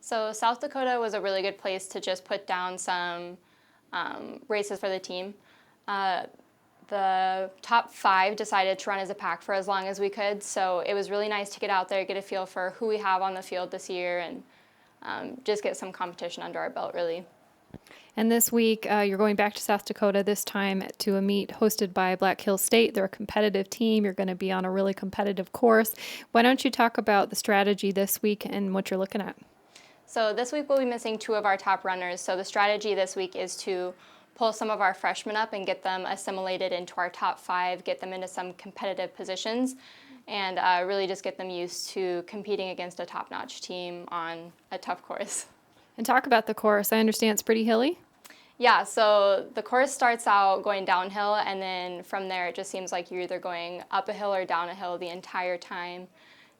So South Dakota was a really good place to just put down some races for the team. The top 5 decided to run as a pack for as long as we could, so it was really nice to get out there, get a feel for who we have on the field this year, and just get some competition under our belt, really. And this week, you're going back to South Dakota, this time to a meet hosted by Black Hills State. They're a competitive team. You're going to be on a really competitive course. Why don't you talk about the strategy this week and what you're looking at? So this week we'll be missing 2 of our top runners, so the strategy this week is to pull some of our freshmen up and get them assimilated into our top 5, get them into some competitive positions, and really just get them used to competing against a top-notch team on a tough course. And talk about the course. I understand it's pretty hilly. Yeah, so the course starts out going downhill, and then from there it just seems like you're either going up a hill or down a hill the entire time.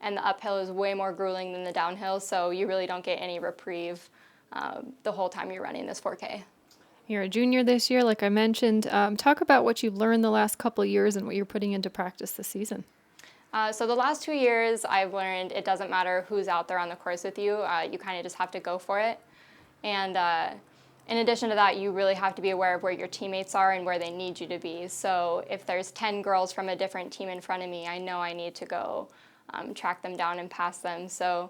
And the uphill is way more grueling than the downhill, so you really don't get any reprieve the whole time you're running this 4K. You're a junior this year, like I mentioned. Talk about what you've learned the last couple of years and what you're putting into practice this season. So the last 2 years, I've learned it doesn't matter who's out there on the course with you. You kind of just have to go for it. And in addition to that, you really have to be aware of where your teammates are and where they need you to be. So if there's 10 girls from a different team in front of me, I know I need to go track them down and pass them. So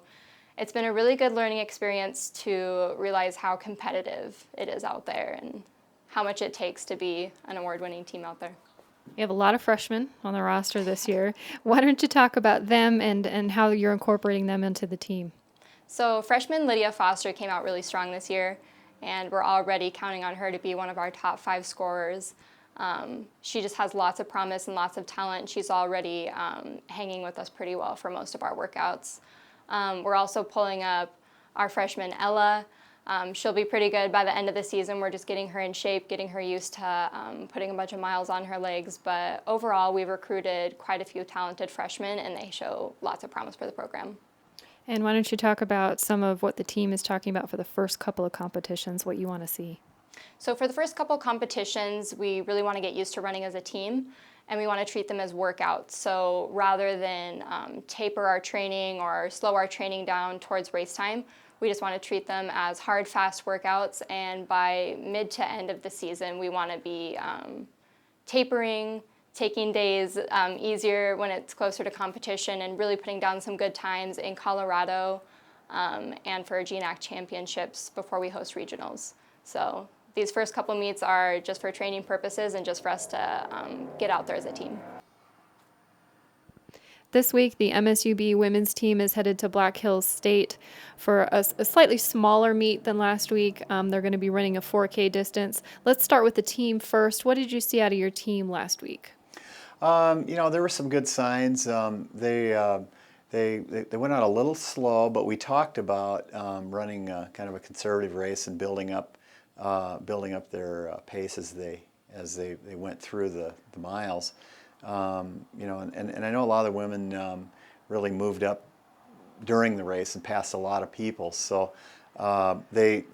it's been a really good learning experience to realize how competitive it is out there and how much it takes to be an award-winning team out there. You have a lot of freshmen on the roster this year. Why don't you talk about them and how you're incorporating them into the team? So freshman Lydia Foster came out really strong this year, and we're already counting on her to be one of our top 5 scorers. She just has lots of promise and lots of talent. She's already hanging with us pretty well for most of our workouts. We're also pulling up our freshman Ella. She'll be pretty good by the end of the season. We're just getting her in shape, getting her used to putting a bunch of miles on her legs. But overall, we've recruited quite a few talented freshmen, and they show lots of promise for the program. And why don't you talk about some of what the team is talking about for the first couple of competitions, what you want to see? So for the first couple competitions, we really want to get used to running as a team, and we want to treat them as workouts. So rather than taper our training or slow our training down towards race time, we just want to treat them as hard, fast workouts, and by mid to end of the season, we want to be tapering, taking days easier when it's closer to competition, and really putting down some good times in Colorado and for GNAC championships before we host regionals. So these first couple meets are just for training purposes and just for us to get out there as a team. This week, the MSUB women's team is headed to Black Hills State for a slightly smaller meet than last week. They're going to be running a 4K distance. Let's start with the team first. What did you see out of your team last week? There were some good signs. They went out a little slow, but we talked about running kind of a conservative race and building up their pace as they went through the miles. And I know a lot of the women really moved up during the race and passed a lot of people. So the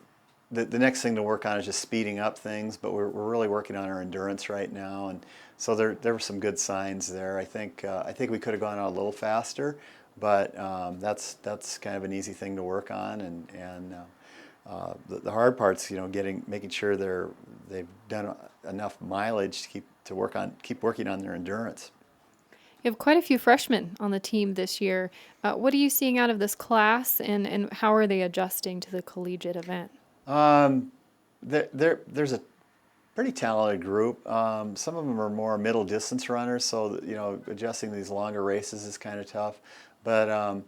next thing to work on is just speeding up things, but we're really working on our endurance right now, and so there were some good signs there. I think we could have gone out a little faster, but that's kind of an easy thing to work on, and the hard part's making sure they've done enough mileage to keep working on their endurance. You have quite a few freshmen on the team this year. What are you seeing out of this class, and how are they adjusting to the collegiate event? There's a pretty talented group. Some of them are more middle distance runners, so adjusting these longer races is kind of tough. But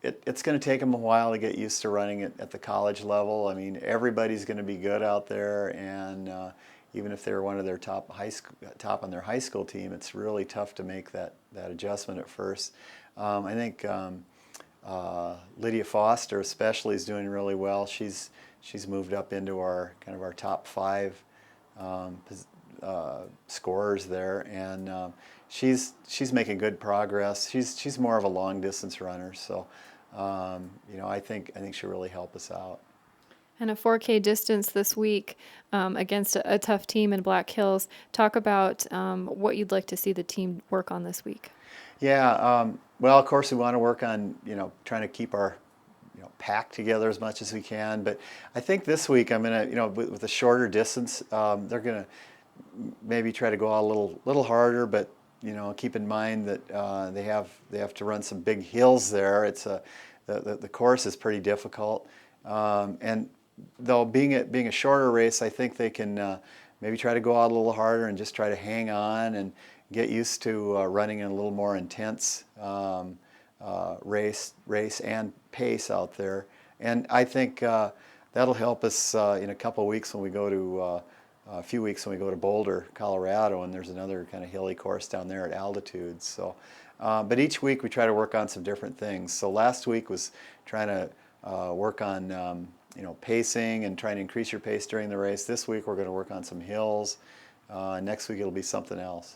it's going to take them a while to get used to running it at the college level. I mean, everybody's going to be good out there, and even if they're one of their top on their high school team, it's really tough to make that adjustment at first. I think Lydia Foster especially is doing really well. She's moved up into our top 5 scorers there, and she's making good progress. She's more of a long distance runner, so I think she'll really help us out. And a 4K distance this week against a tough team in Black Hills. Talk about what you'd like to see the team work on this week. Yeah, well, of course we want to work on trying to keep our pack together as much as we can. But I think this week I'm gonna, with a shorter distance, they're gonna maybe try to go out a little harder, but keep in mind that they have to run some big hills there. The course is pretty difficult, and though being a shorter race, I think they can maybe try to go out a little harder and just try to hang on and get used to running in a little more intense race and pace out there. And I think that'll help us in a couple of weeks when we go to a few weeks when we go to Boulder, Colorado, and there's another kind of hilly course down there at altitude. So, but each week we try to work on some different things. So last week was trying to work on pacing and trying to increase your pace during the race. This week we're going to work on some hills. Next week it'll be something else.